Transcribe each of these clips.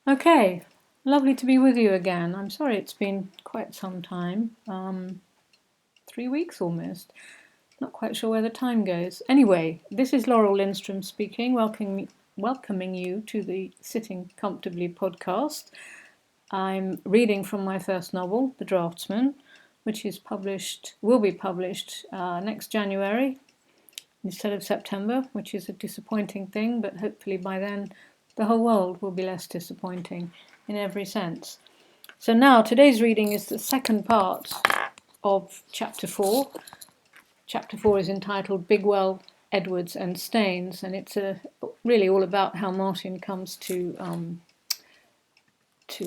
Okay, lovely to be with you again. I'm sorry it's been quite some time, 3 weeks almost. Not quite sure where the time goes. Anyway, this is Laurel Lindstrom speaking, welcoming you to the Sitting Comfortably podcast. I'm reading from my first novel, The Draftsman, which will be published next January instead of September, which is a disappointing thing, but hopefully by then the whole world will be less disappointing in every sense. So now today's reading is the second part of chapter 4. Chapter 4 is entitled Bigwell, Edwards and Staines, and it's really all about how Martin comes to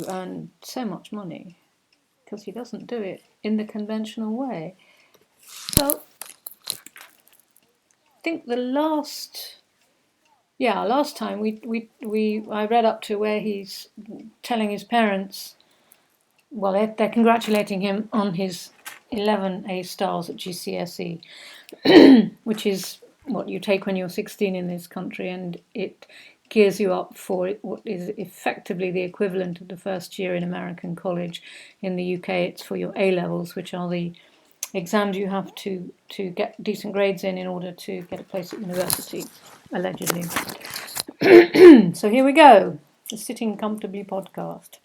earn so much money, because he doesn't do it in the conventional way. So I think last time I read up to where he's telling his parents, well, they're congratulating him on his 11 A stars at GCSE, which is what you take when you're 16 in this country, and it gears you up for what is effectively the equivalent of the first year in American college. In the UK, it's for your A levels, which are the exams you have to get decent grades in order to get a place at university, allegedly. So here we go, the Sitting Comfortably podcast.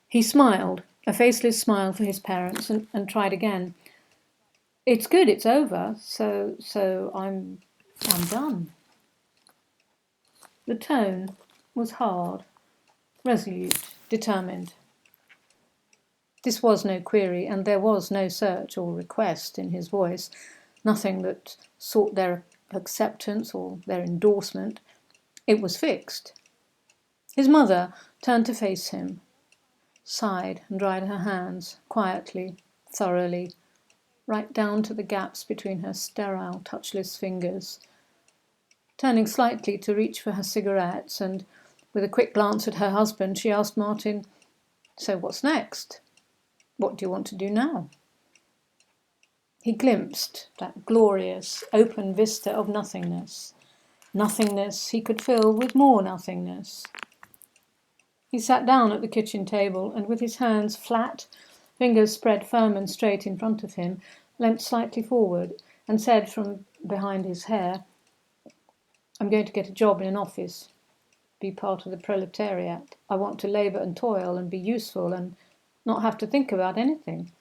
He smiled, a faceless smile for his parents, and tried again. It's good, it's over, so I'm done. The tone was hard, resolute, determined. This was no query, and there was no search or request in his voice, nothing that sought their acceptance or their endorsement. It was fixed. His mother turned to face him, sighed and dried her hands, quietly, thoroughly, right down to the gaps between her sterile, touchless fingers. Turning slightly to reach for her cigarettes, and with a quick glance at her husband, she asked Martin, "So what's next? What do you want to do now?" He glimpsed that glorious, open vista of nothingness. Nothingness he could fill with more nothingness. He sat down at the kitchen table, and with his hands flat, fingers spread firm and straight in front of him, leant slightly forward and said from behind his hair, "I'm going to get a job in an office, be part of the proletariat. I want to labour and toil and be useful and not have to think about anything."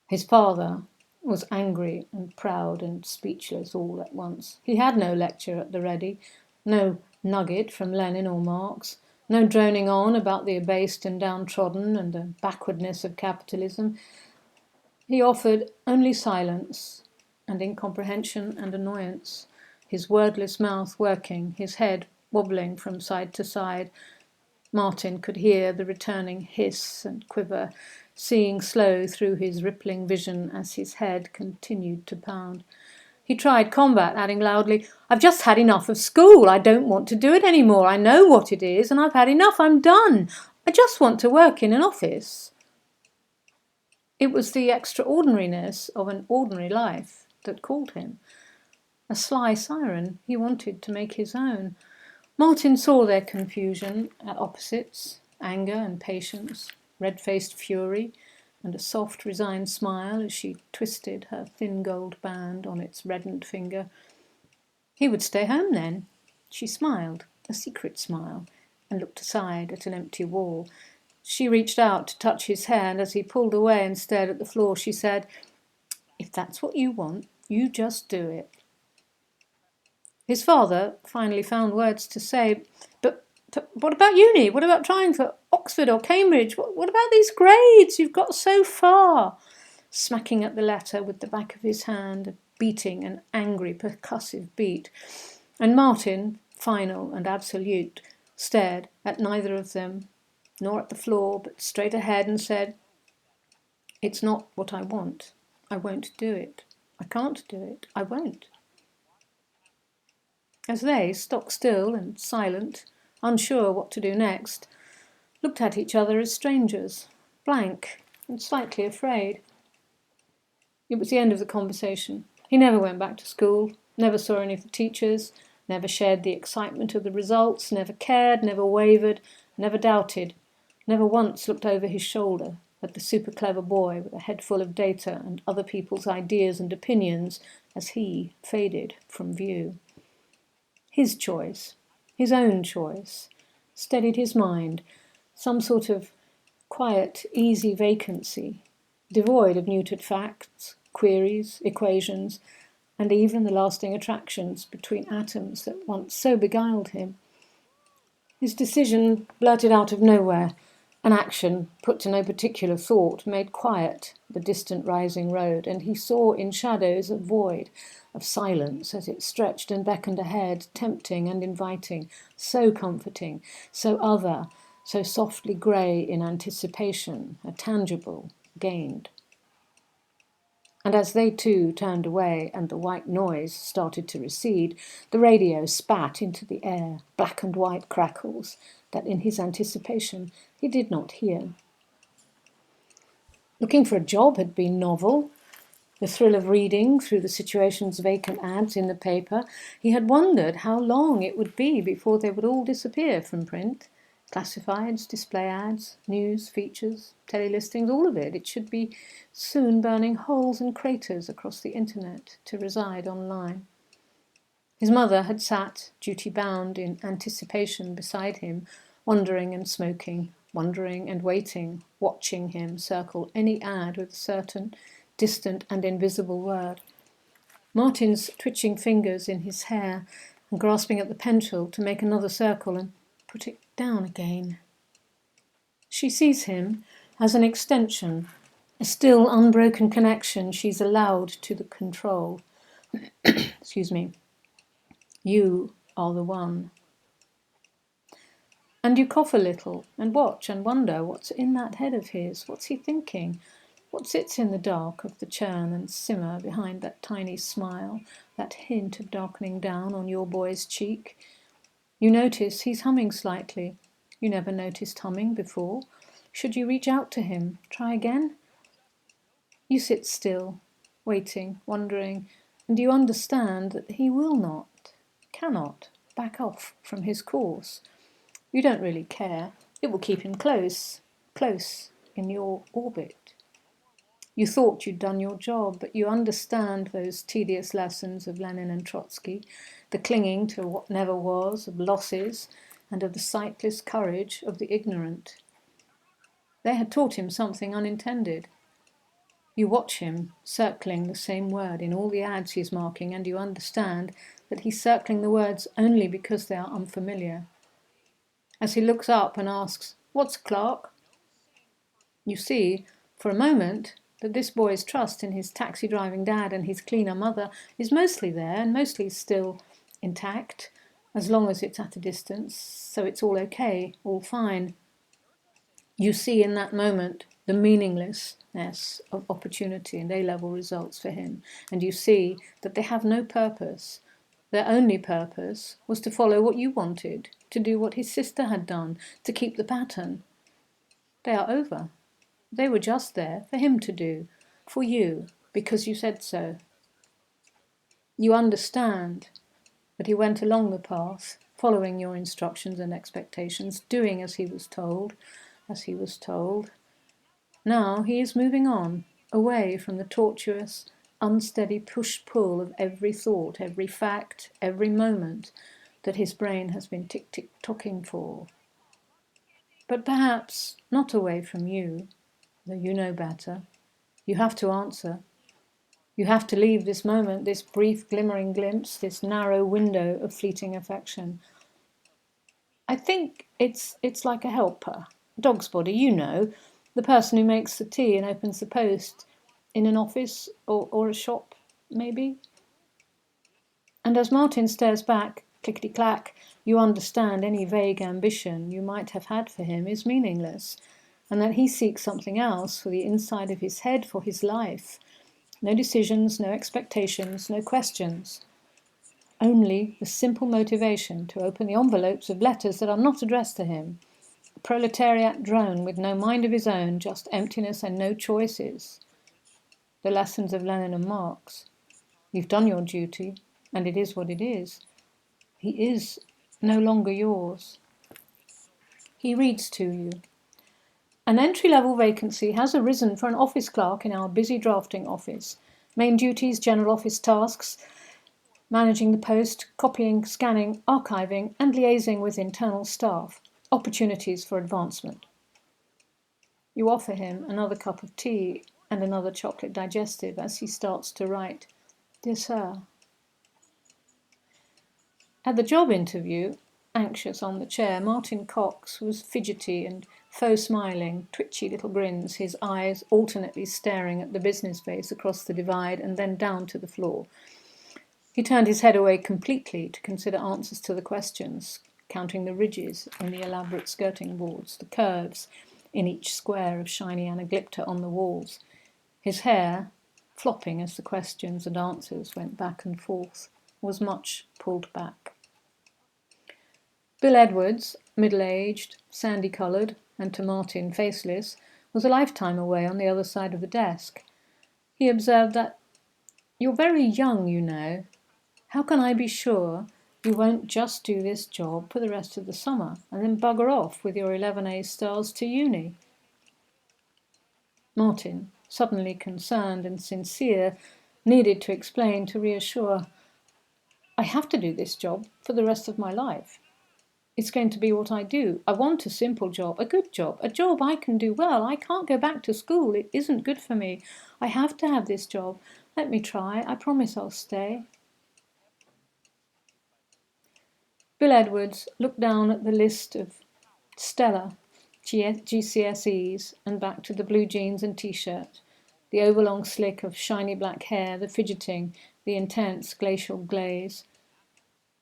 His father was angry and proud and speechless all at once. He had no lecture at the ready, no nugget from Lenin or Marx, no droning on about the abased and downtrodden and the backwardness of capitalism. He offered only silence and incomprehension and annoyance, his wordless mouth working, his head wobbling from side to side. Martin could hear the returning hiss and quiver, seeing slow through his rippling vision as his head continued to pound. He tried combat, adding loudly, "I've just had enough of school. I don't want to do it any more. I know what it is, and I've had enough. I'm done. I just want to work in an office." It was the extraordinariness of an ordinary life that called him. A sly siren he wanted to make his own. Martin saw their confusion at opposites, anger and patience, red-faced fury, and a soft, resigned smile as she twisted her thin gold band on its reddened finger. He would stay home then. She smiled, a secret smile, and looked aside at an empty wall. She reached out to touch his hair, and as he pulled away and stared at the floor, she said, "If that's what you want, you just do it." His father finally found words to say, But what about uni? What about trying for Oxford or Cambridge? What about these grades? You've got so far." Smacking at the letter with the back of his hand, beating an angry, percussive beat. And Martin, final and absolute, stared at neither of them, nor at the floor, but straight ahead and said, "It's not what I want. I won't do it. I can't do it. I won't." As they, stock still and silent, unsure what to do next, looked at each other as strangers, blank and slightly afraid. It was the end of the conversation. He never went back to school, never saw any of the teachers, never shared the excitement of the results, never cared, never wavered, never doubted, never once looked over his shoulder at the super clever boy with a head full of data and other people's ideas and opinions as he faded from view. His choice, his own choice, steadied his mind, some sort of quiet, easy vacancy, devoid of neutered facts, queries, equations, and even the lasting attractions between atoms that once so beguiled him. His decision blurted out of nowhere, an action put to no particular thought made quiet the distant rising road, and he saw in shadows a void of silence as it stretched and beckoned ahead, tempting and inviting, so comforting, so other, so softly grey in anticipation, a tangible, gained. And as they too turned away and the white noise started to recede, the radio spat into the air black and white crackles that in his anticipation he did not hear. Looking for a job had been novel. The thrill of reading through the situation's vacant ads in the paper, he had wondered how long it would be before they would all disappear from print. Classifieds, display ads, news, features, telelistings, all of it. It should be soon burning holes and craters across the internet to reside online. His mother had sat, duty-bound, in anticipation beside him, wondering and smoking, wondering and waiting, watching him circle any ad with a certain, distant and invisible word. Martin's twitching fingers in his hair and grasping at the pencil to make another circle and put it down again. She sees him as an extension, a still unbroken connection she's allowed to the control. Excuse me. You are the one. And you cough a little and watch and wonder what's in that head of his, what's he thinking, what sits in the dark of the churn and simmer behind that tiny smile, that hint of darkening down on your boy's cheek. You notice he's humming slightly. You never noticed humming before. Should you reach out to him? Try again? You sit still, waiting, wondering, and you understand that he will not, cannot, back off from his course. You don't really care. It will keep him close, close in your orbit. You thought you'd done your job, but you understand those tedious lessons of Lenin and Trotsky, the clinging to what never was, of losses, and of the sightless courage of the ignorant. They had taught him something unintended. You watch him circling the same word in all the ads he's marking, and you understand that he's circling the words only because they are unfamiliar. As he looks up and asks, "What's Clark?" you see, for a moment, that this boy's trust in his taxi-driving dad and his cleaner mother is mostly there and mostly still intact, as long as it's at a distance, so it's all okay, all fine. You see in that moment the meaninglessness of opportunity and A-level results for him, and you see that they have no purpose. Their only purpose was to follow what you wanted, to do what his sister had done, to keep the pattern. They are over. They were just there for him to do, for you, because you said so. You understand that he went along the path, following your instructions and expectations, doing as he was told, as he was told. Now he is moving on, away from the tortuous, unsteady push-pull of every thought, every fact, every moment that his brain has been tick-tick-tocking for. But perhaps not away from you, though you know better. You have to answer. You have to leave this moment, this brief glimmering glimpse, this narrow window of fleeting affection. I think it's like a helper. Dog's body, you know, the person who makes the tea and opens the post in an office or a shop, maybe. And as Martin stares back, clickety-clack, you understand any vague ambition you might have had for him is meaningless, and that he seeks something else for the inside of his head, for his life. No decisions, no expectations, no questions. Only the simple motivation to open the envelopes of letters that are not addressed to him. A proletariat drone with no mind of his own, just emptiness and no choices. The lessons of Lenin and Marx. You've done your duty, and it is what it is. He is no longer yours. He reads to you. An entry-level vacancy has arisen for an office clerk in our busy drafting office. Main duties, general office tasks, managing the post, copying, scanning, archiving, and liaising with internal staff. Opportunities for advancement. You offer him another cup of tea and another chocolate digestive as he starts to write. Dear Sir. At the job interview, anxious on the chair, Martin Cox was fidgety and faux smiling, twitchy little grins, his eyes alternately staring at the business face across the divide and then down to the floor. He turned his head away completely to consider answers to the questions, counting the ridges in the elaborate skirting boards, the curves in each square of shiny anaglypta on the walls. His hair, flopping as the questions and answers went back and forth, was much pulled back. Bill Edwards, middle-aged, sandy-coloured, and to Martin faceless, was a lifetime away on the other side of the desk. He observed that, "You're very young, you know. How can I be sure you won't just do this job for the rest of the summer and then bugger off with your 11A stars to uni?" Martin, suddenly concerned and sincere, needed to explain to reassure, "I have to do this job for the rest of my life. It's going to be what I do. I want a simple job, a good job, a job I can do well. I can't go back to school. It isn't good for me. I have to have this job. Let me try. I promise I'll stay." Bill Edwards looked down at the list of Stella GCSEs and back to the blue jeans and t-shirt, the overlong slick of shiny black hair, the fidgeting, the intense glacial glaze.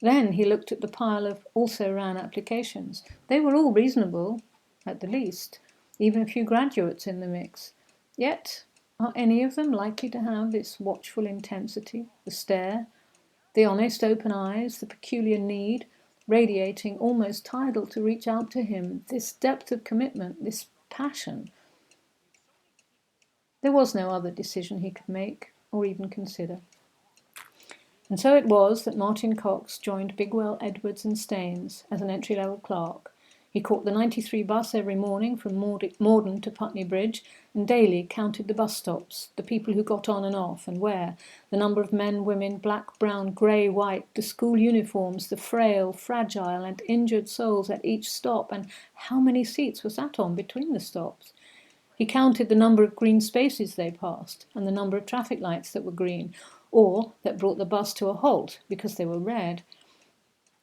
Then he looked at the pile of also-ran applications. They were all reasonable, at the least, even a few graduates in the mix. Yet, are any of them likely to have this watchful intensity, the stare, the honest open eyes, the peculiar need, radiating almost tidal to reach out to him, this depth of commitment, this passion? There was no other decision he could make, or even consider. And so it was that Martin Cox joined Bigwell, Edwards and Staines as an entry-level clerk. He caught the 93 bus every morning from Morden to Putney Bridge and daily counted the bus stops, the people who got on and off and where, the number of men, women, black, brown, grey, white, the school uniforms, the frail, fragile and injured souls at each stop, and how many seats was that on between the stops? He counted the number of green spaces they passed and the number of traffic lights that were green, or that brought the bus to a halt because they were red.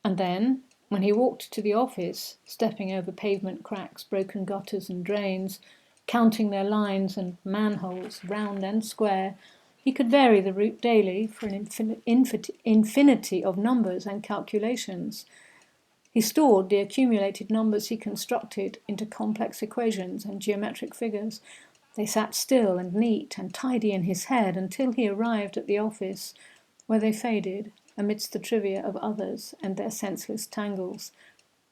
And then, when he walked to the office, stepping over pavement cracks, broken gutters and drains, counting their lines and manholes, round and square, he could vary the route daily for an infinity of numbers and calculations. He stored the accumulated numbers he constructed into complex equations and geometric figures. They sat still and neat and tidy in his head until he arrived at the office, where they faded amidst the trivia of others and their senseless tangles,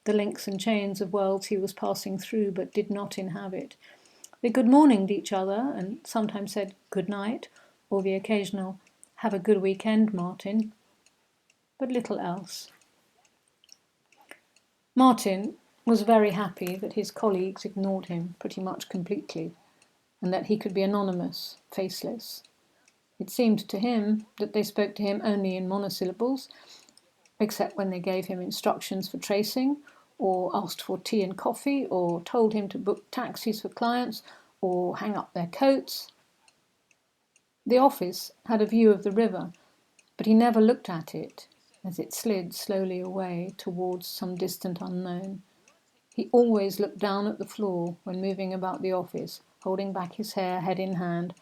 the links and chains of worlds he was passing through but did not inhabit. They good-morninged each other and sometimes said good night, or the occasional "Have a good weekend, Martin," but little else. Martin was very happy that his colleagues ignored him pretty much completely, and that he could be anonymous, faceless. It seemed to him that they spoke to him only in monosyllables, except when they gave him instructions for tracing, or asked for tea and coffee, or told him to book taxis for clients, or hang up their coats. The office had a view of the river, but he never looked at it as it slid slowly away towards some distant unknown. He always looked down at the floor when moving about the office, holding back his hair, head in hand.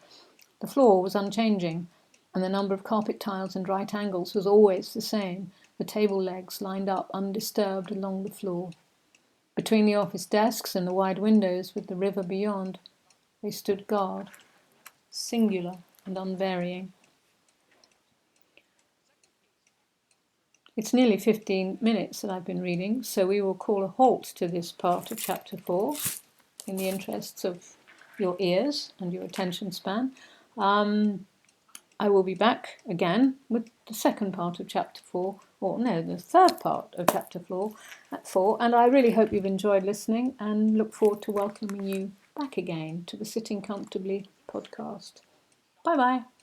The floor was unchanging, and the number of carpet tiles and right angles was always the same, the table legs lined up undisturbed along the floor. Between the office desks and the wide windows with the river beyond, they stood guard, singular and unvarying. It's nearly 15 minutes that I've been reading, so we will call a halt to this part of chapter 4 in the interests of your ears and your attention span. I will be back again with the second part of chapter 4 or no, the third part of chapter 4. And I really hope you've enjoyed listening and look forward to welcoming you back again to the Sitting Comfortably podcast. Bye bye.